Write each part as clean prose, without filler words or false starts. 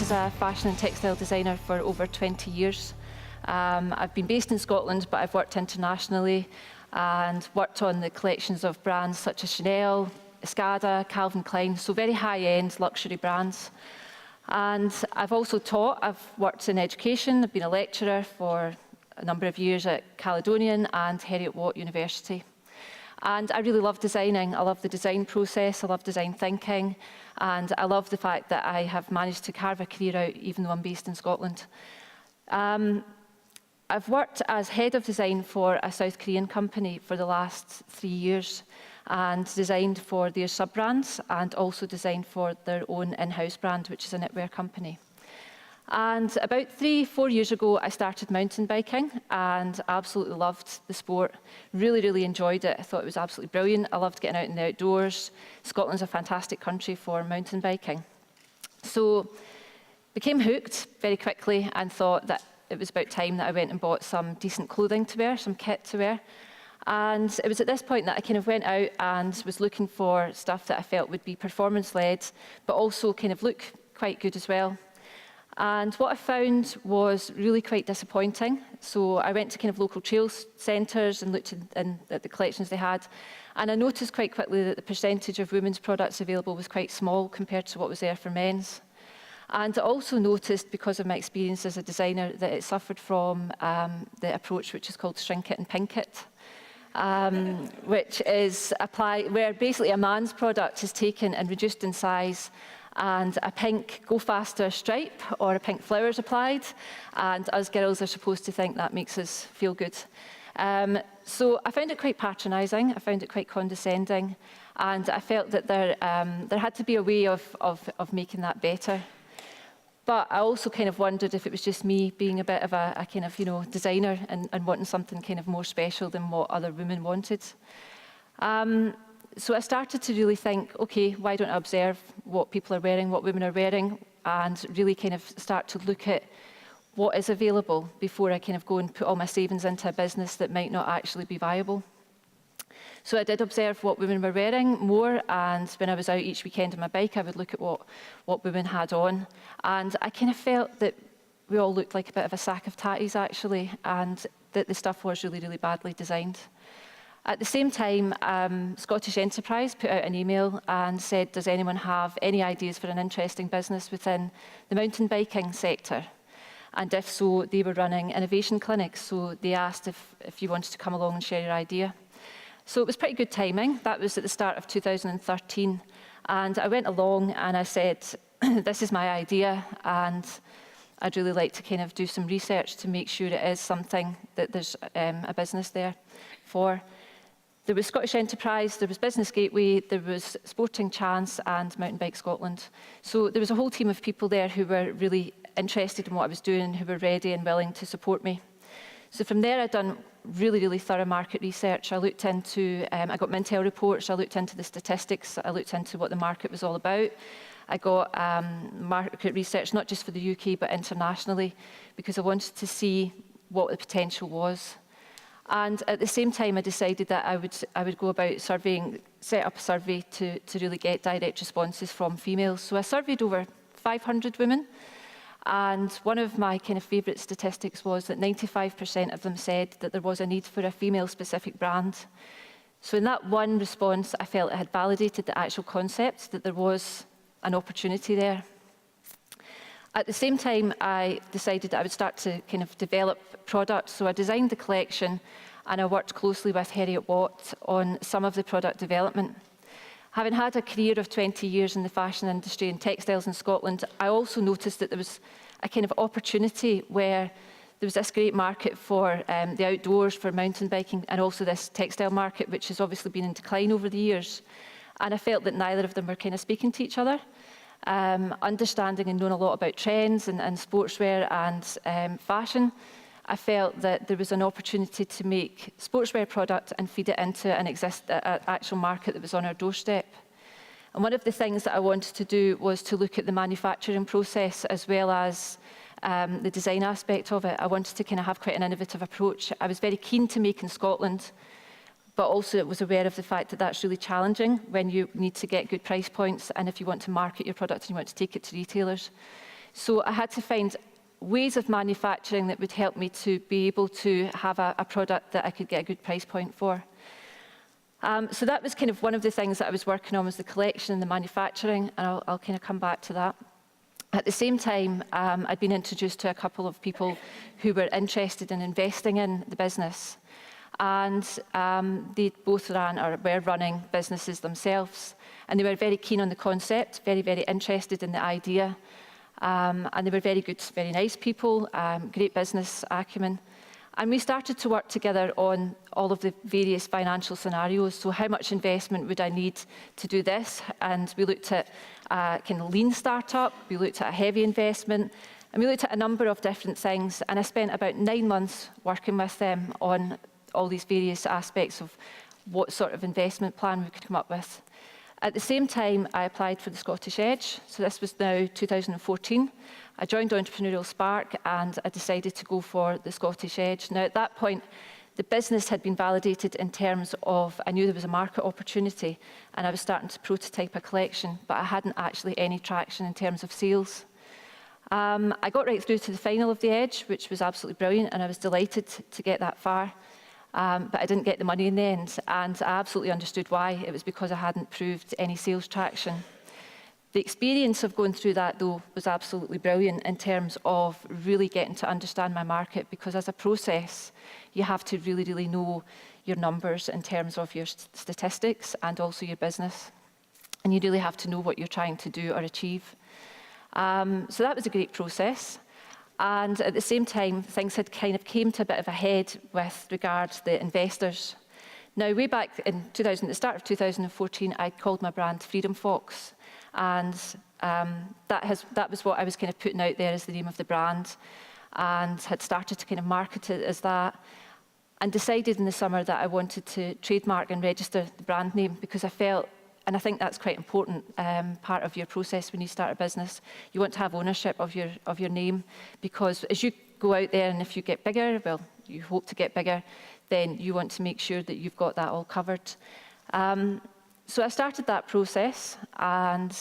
as a fashion and textile designer for over 20 years. I've been based in Scotland, but I've worked internationally and worked on the collections of brands such as Chanel, Escada, Calvin Klein, so very high-end luxury brands. And I've also taught. I've worked in education. I've been a lecturer for a number of years at Caledonian and Heriot-Watt University. And I really love designing. I love the design process. I love design thinking. And I love the fact that I have managed to carve a career out even though I'm based in Scotland. I've worked as head of design for a South Korean company for the last 3 years and designed for their sub-brands and also designed for their own in-house brand, which is a knitwear company. And about 3-4 years ago, I started mountain biking and absolutely loved the sport. Really, really enjoyed it. I thought it was absolutely brilliant. I loved getting out in the outdoors. Scotland's a fantastic country for mountain biking. So became hooked very quickly and thought that it was about time that I went and bought some decent clothing to wear, some kit to wear. And it was at this point that I kind of went out and was looking for stuff that I felt would be performance-led, but also kind of look quite good as well. And what I found was really quite disappointing. So I went to kind of local trail centres and looked at the collections they had. And I noticed quite quickly that the percentage of women's products available was quite small compared to what was there for men's. And I also noticed, because of my experience as a designer, that it suffered from the approach which is called shrink it and pink it. Which is where basically a man's product is taken and reduced in size and a pink go faster stripe or a pink flower is applied, and us girls are supposed to think that makes us feel good. So I found it quite patronising, I found it quite condescending, and I felt that there had to be a way of making that better. But I also kind of wondered if it was just me being a bit of a kind of, designer and wanting something kind of more special than what other women wanted. So I started to really think, okay, why don't I observe what people are wearing, what women are wearing, and really kind of start to look at what is available before I kind of go and put all my savings into a business that might not actually be viable. So I did observe what women were wearing more, and when I was out each weekend on my bike, I would look at what women had on. And I kind of felt that we all looked like a bit of a sack of tatties, actually, and that the stuff was really, really badly designed. At the same time, Scottish Enterprise put out an email and said, does anyone have any ideas for an interesting business within the mountain biking sector? And if so, they were running innovation clinics, so they asked if you wanted to come along and share your idea. So it was pretty good timing. That was at the start of 2013. And I went along and I said, this is my idea, and I'd really like to kind of do some research to make sure it is something that there's a business there for. There was Scottish Enterprise, there was Business Gateway, there was Sporting Chance and Mountain Bike Scotland. So there was a whole team of people there who were really interested in what I was doing, who were ready and willing to support me. So from there, I'd done really, really thorough market research. I looked into, I got Mintel reports, I looked into the statistics, I looked into what the market was all about. I got market research, not just for the UK, but internationally, because I wanted to see what the potential was. And at the same time, I decided that I would go about surveying, set up a survey to really get direct responses from females. So I surveyed over 500 women. And one of my kind of favourite statistics was that 95% of them said that there was a need for a female-specific brand. So in that one response, I felt it had validated the actual concept, that there was an opportunity there. At the same time, I decided that I would start to kind of develop products. So I designed the collection and I worked closely with Heriot-Watt on some of the product development. Having had a career of 20 years in the fashion industry and textiles in Scotland, I also noticed that there was a kind of opportunity where there was this great market for the outdoors, for mountain biking, and also this textile market, which has obviously been in decline over the years. And I felt that neither of them were kind of speaking to each other. Understanding and knowing a lot about trends and sportswear and fashion, I felt that there was an opportunity to make sportswear product and feed it into an actual market that was on our doorstep. And one of the things that I wanted to do was to look at the manufacturing process as well as the design aspect of it. I wanted to kind of have quite an innovative approach. I was very keen to make in Scotland, but also was aware of the fact that that's really challenging when you need to get good price points and if you want to market your product and you want to take it to retailers. So I had to find ways of manufacturing that would help me to be able to have a product that I could get a good price point for. So that was kind of one of the things that I was working on, was the collection and the manufacturing, and I'll kind of come back to that. At the same time, I'd been introduced to a couple of people who were interested in investing in the business. And they both ran or were running businesses themselves. And they were very keen on the concept, very, very interested in the idea. And they were very good, very nice people, great business acumen. And we started to work together on all of the various financial scenarios. So how much investment would I need to do this? And we looked at a kind of lean startup, we looked at a heavy investment, and we looked at a number of different things. And I spent about 9 months working with them on all these various aspects of what sort of investment plan we could come up with. At the same time, I applied for the Scottish Edge. So this was now 2014. I joined Entrepreneurial Spark and I decided to go for the Scottish Edge. Now at that point, the business had been validated in terms of, I knew there was a market opportunity and I was starting to prototype a collection, but I hadn't actually any traction in terms of sales. I got right through to the final of the Edge, which was absolutely brilliant, and I was delighted to get that far. But I didn't get the money in the end, and I absolutely understood why. It was because I hadn't proved any sales traction. The experience of going through that, though, was absolutely brilliant in terms of really getting to understand my market, because as a process, you have to really, really know your numbers in terms of your statistics and also your business. And you really have to know what you're trying to do or achieve. So that was a great process. And at the same time, things had kind of came to a bit of a head with regards to the investors. Now, way back in at the start of 2014, I called my brand Freedom Fox. And that was what I was kind of putting out there as the name of the brand, and had started to kind of market it as that, and decided in the summer that I wanted to trademark and register the brand name, because I felt, and I think that's quite important part of your process when you start a business. You want to have ownership of your name, because as you go out there and if you get bigger, well, you hope to get bigger, then you want to make sure that you've got that all covered. So I started that process, and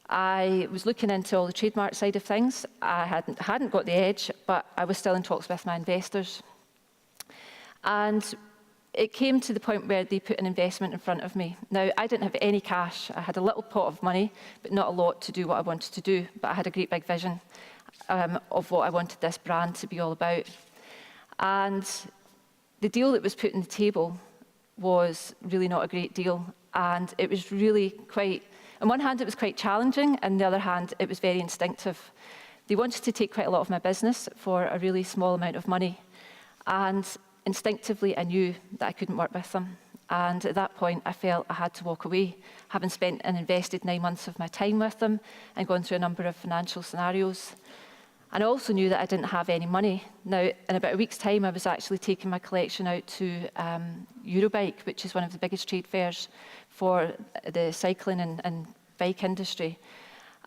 I was looking into all the trademark side of things. I hadn't got the edge, but I was still in talks with my investors. And it came to the point where they put an investment in front of me. Now, I didn't have any cash. I had a little pot of money, but not a lot to do what I wanted to do. But I had a great big vision of what I wanted this brand to be all about. And the deal that was put on the table was really not a great deal. And it was really quite, on one hand, it was quite challenging, and on the other hand, it was very instinctive. They wanted to take quite a lot of my business for a really small amount of money. And instinctively, I knew that I couldn't work with them. And at that point, I felt I had to walk away, having spent and invested 9 months of my time with them and gone through a number of financial scenarios. And I also knew that I didn't have any money. Now, in about a week's time, I was actually taking my collection out to Eurobike, which is one of the biggest trade fairs for the cycling and bike industry.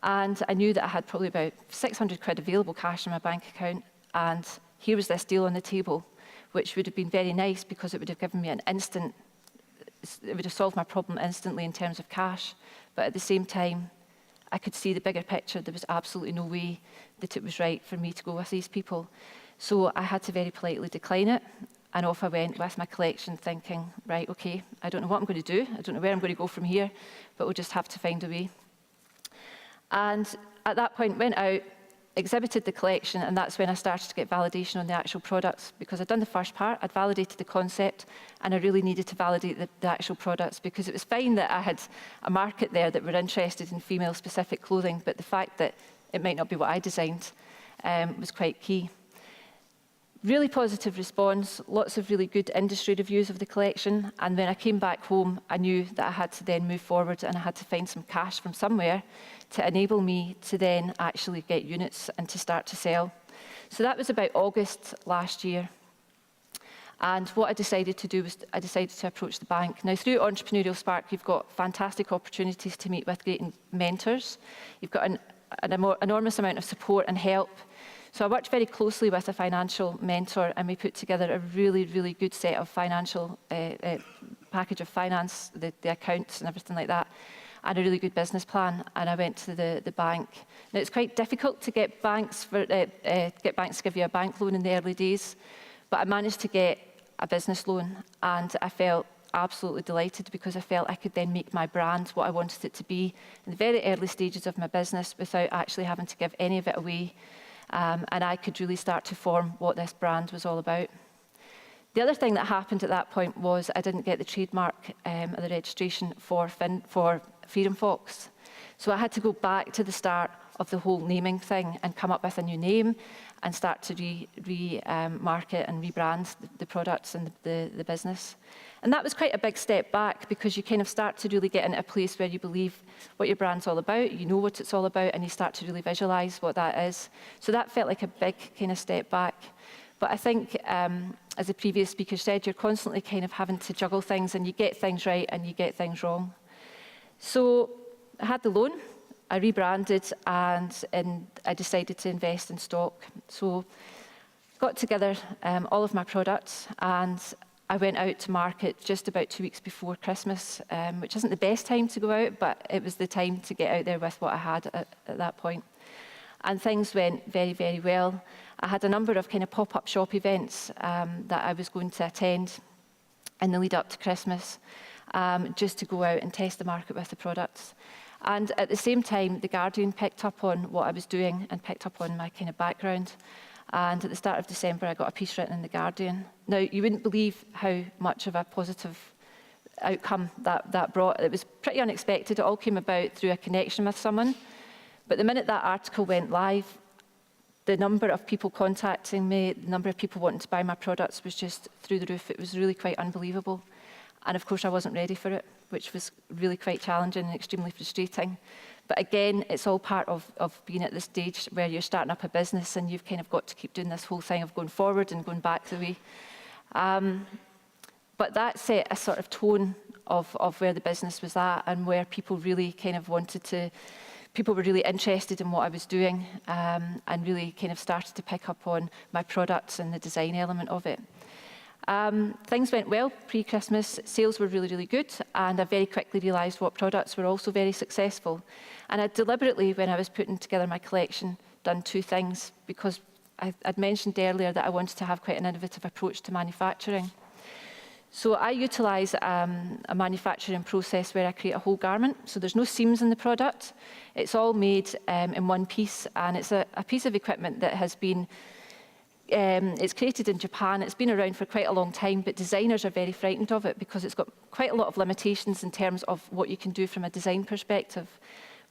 And I knew that I had probably about 600 quid available cash in my bank account. And here was this deal on the table, which would have been very nice because it would have given me an instant, it would have solved my problem instantly in terms of cash. But at the same time, I could see the bigger picture. There was absolutely no way that it was right for me to go with these people. So I had to very politely decline it. And off I went with my collection thinking, right, okay, I don't know what I'm going to do. I don't know where I'm going to go from here, but we'll just have to find a way. And at that point, went out, exhibited the collection, and that's when I started to get validation on the actual products, because I'd done the first part, I'd validated the concept, and I really needed to validate the actual products, because it was fine that I had a market there that were interested in female-specific clothing, but the fact that it might not be what I designed was quite key. Really positive response, lots of really good industry reviews of the collection, and when I came back home, I knew that I had to then move forward and I had to find some cash from somewhere to enable me to then actually get units and to start to sell. So that was about August last year. And what I decided to do was I decided to approach the bank. Now, through Entrepreneurial Spark, you've got fantastic opportunities to meet with great mentors. You've got an enormous amount of support and help. So I worked very closely with a financial mentor, and we put together a really, really good set of financial package of finance, the accounts and everything like that. and a really good business plan, and I went to the bank. Now, it's quite difficult to get banks to give you a bank loan in the early days, but I managed to get a business loan, and I felt absolutely delighted because I felt I could then make my brand what I wanted it to be in the very early stages of my business without actually having to give any of it away, and I could really start to form what this brand was all about. The other thing that happened at that point was I didn't get the trademark or the registration for Freedom Fox. So I had to go back to the start of the whole naming thing and come up with a new name and start to market and rebrand the products and the business. And that was quite a big step back because you kind of start to really get into a place where you believe what your brand's all about, you know what it's all about, and you start to really visualise what that is. So that felt like a big kind of step back. But I think, as the previous speaker said, you're constantly kind of having to juggle things, and you get things right and you get things wrong. So I had the loan, I rebranded, and I decided to invest in stock. So got together all of my products, and I went out to market just about 2 weeks before Christmas, which isn't the best time to go out, but it was the time to get out there with what I had at that point. And things went very, very well. I had a number of kind of pop-up shop events that I was going to attend in the lead up to Christmas, just to go out and test the market with the products. And at the same time, The Guardian picked up on what I was doing and picked up on my kind of background. And at the start of December, I got a piece written in The Guardian. Now, you wouldn't believe how much of a positive outcome that brought. It was pretty unexpected. It all came about through a connection with someone. But the minute that article went live, the number of people contacting me, the number of people wanting to buy my products was just through the roof. It was really quite unbelievable. And of course, I wasn't ready for it, which was really quite challenging and extremely frustrating. But again, it's all part of being at this stage where you're starting up a business and you've kind of got to keep doing this whole thing of going forward and going back the way. But that set a sort of tone of where the business was at and where people really kind of people were really interested in what I was doing, and really kind of started to pick up on my products and the design element of it. Things went well pre-Christmas, sales were really, really good, and I very quickly realised what products were also very successful. And I deliberately, when I was putting together my collection, done two things, because I'd mentioned earlier that I wanted to have quite an innovative approach to manufacturing. So I utilise a manufacturing process where I create a whole garment. So there's no seams in the product. It's all made in one piece, and it's a piece of equipment that has been, it's created in Japan. It's been around for quite a long time, but designers are very frightened of it because it's got quite a lot of limitations in terms of what you can do from a design perspective.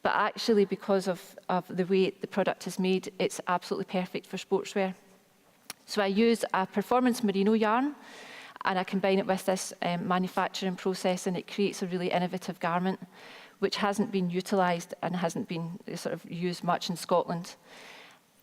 But actually, because of the way the product is made, it's absolutely perfect for sportswear. So I use a performance merino yarn, and I combine it with this manufacturing process, and it creates a really innovative garment, which hasn't been utilised and hasn't been sort of used much in Scotland.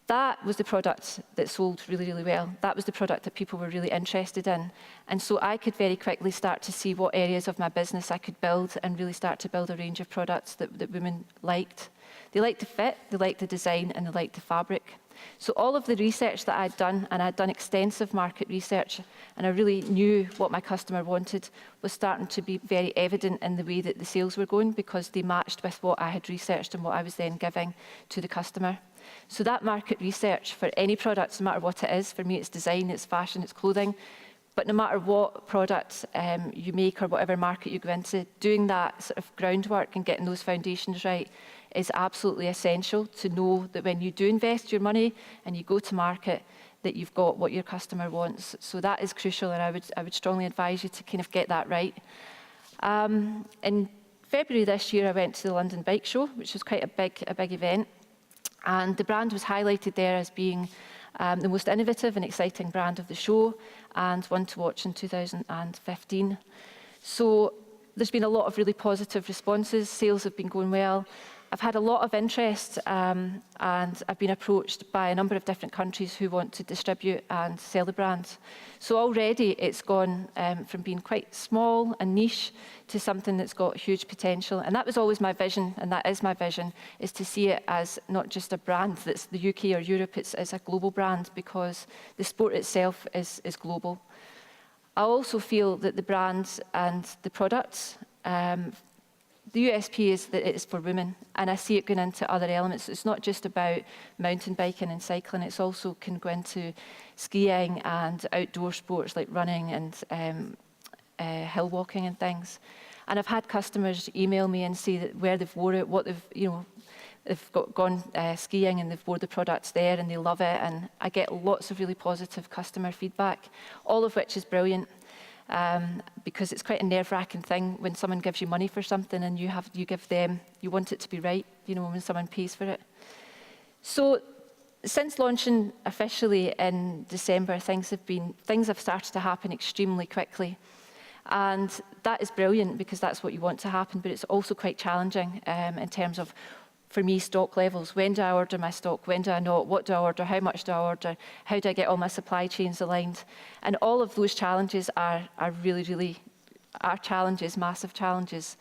That was the product that sold really, really well. That was the product that people were really interested in. And so I could very quickly start to see what areas of my business I could build and really start to build a range of products that women liked. They liked the fit, they liked the design, and they liked the fabric. So all of the research that I'd done, and I'd done extensive market research, and I really knew what my customer wanted, was starting to be very evident in the way that the sales were going, because they matched with what I had researched and what I was then giving to the customer. So that market research for any product, no matter what it is, for me it's design, it's fashion, it's clothing, but no matter what product you make or whatever market you go into, doing that sort of groundwork and getting those foundations right is absolutely essential to know that when you do invest your money and you go to market, that you've got what your customer wants. So that is crucial, and I would strongly advise you to kind of get that right. In February this year, I went to the London Bike Show, which was quite a big event. And the brand was highlighted there as being the most innovative and exciting brand of the show, and one to watch in 2015. So there's been a lot of really positive responses. Sales have been going well. I've had a lot of interest, and I've been approached by a number of different countries who want to distribute and sell the brand. So already it's gone from being quite small and niche to something that's got huge potential. And that was always my vision, and that is my vision, is to see it as not just a brand that's the UK or Europe, it's a global brand, because the sport itself is global. I also feel that the brands and the products the USP is that it is for women, and I see it going into other elements. It's not just about mountain biking and cycling, it's also can go into skiing and outdoor sports like running and hill walking and things. And I've had customers email me and say that where they've wore it, what they've gone skiing and they've wore the products there and they love it. And I get lots of really positive customer feedback, all of which is brilliant. Because it's quite a nerve-wracking thing when someone gives you money for something and you want it to be right, when someone pays for it. So since launching officially in December, things have started to happen extremely quickly. And that is brilliant because that's what you want to happen, but it's also quite challenging in terms of, for me, stock levels. When do I order my stock? When do I not? What do I order? How much do I order? How do I get all my supply chains aligned? And all of those challenges are really challenges, massive challenges.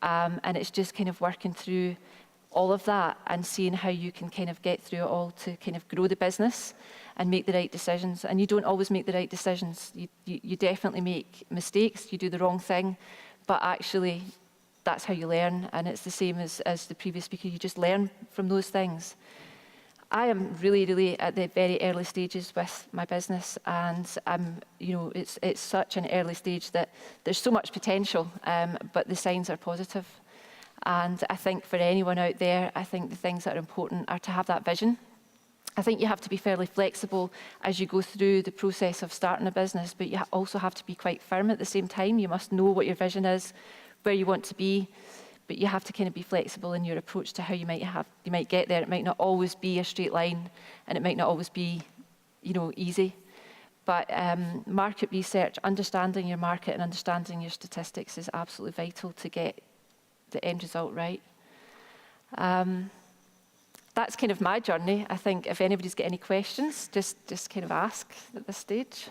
And it's just kind of working through all of that and seeing how you can kind of get through it all to kind of grow the business and make the right decisions. And you don't always make the right decisions. You definitely make mistakes. You do the wrong thing, but actually that's how you learn. And it's the same as the previous speaker. You just learn from those things. I am really at the very early stages with my business, and it's such an early stage that there's so much potential, but the signs are positive. And I think for anyone out there, I think the things that are important are to have that vision. I think you have to be fairly flexible as you go through the process of starting a business, but you also have to be quite firm at the same time. You must know what your vision is, where you want to be, but you have to kind of be flexible in your approach to how you might get there. It might not always be a straight line, and it might not always be, easy. But market research, understanding your market and understanding your statistics is absolutely vital to get the end result right. That's kind of my journey. I think if anybody's got any questions, just kind of ask at this stage.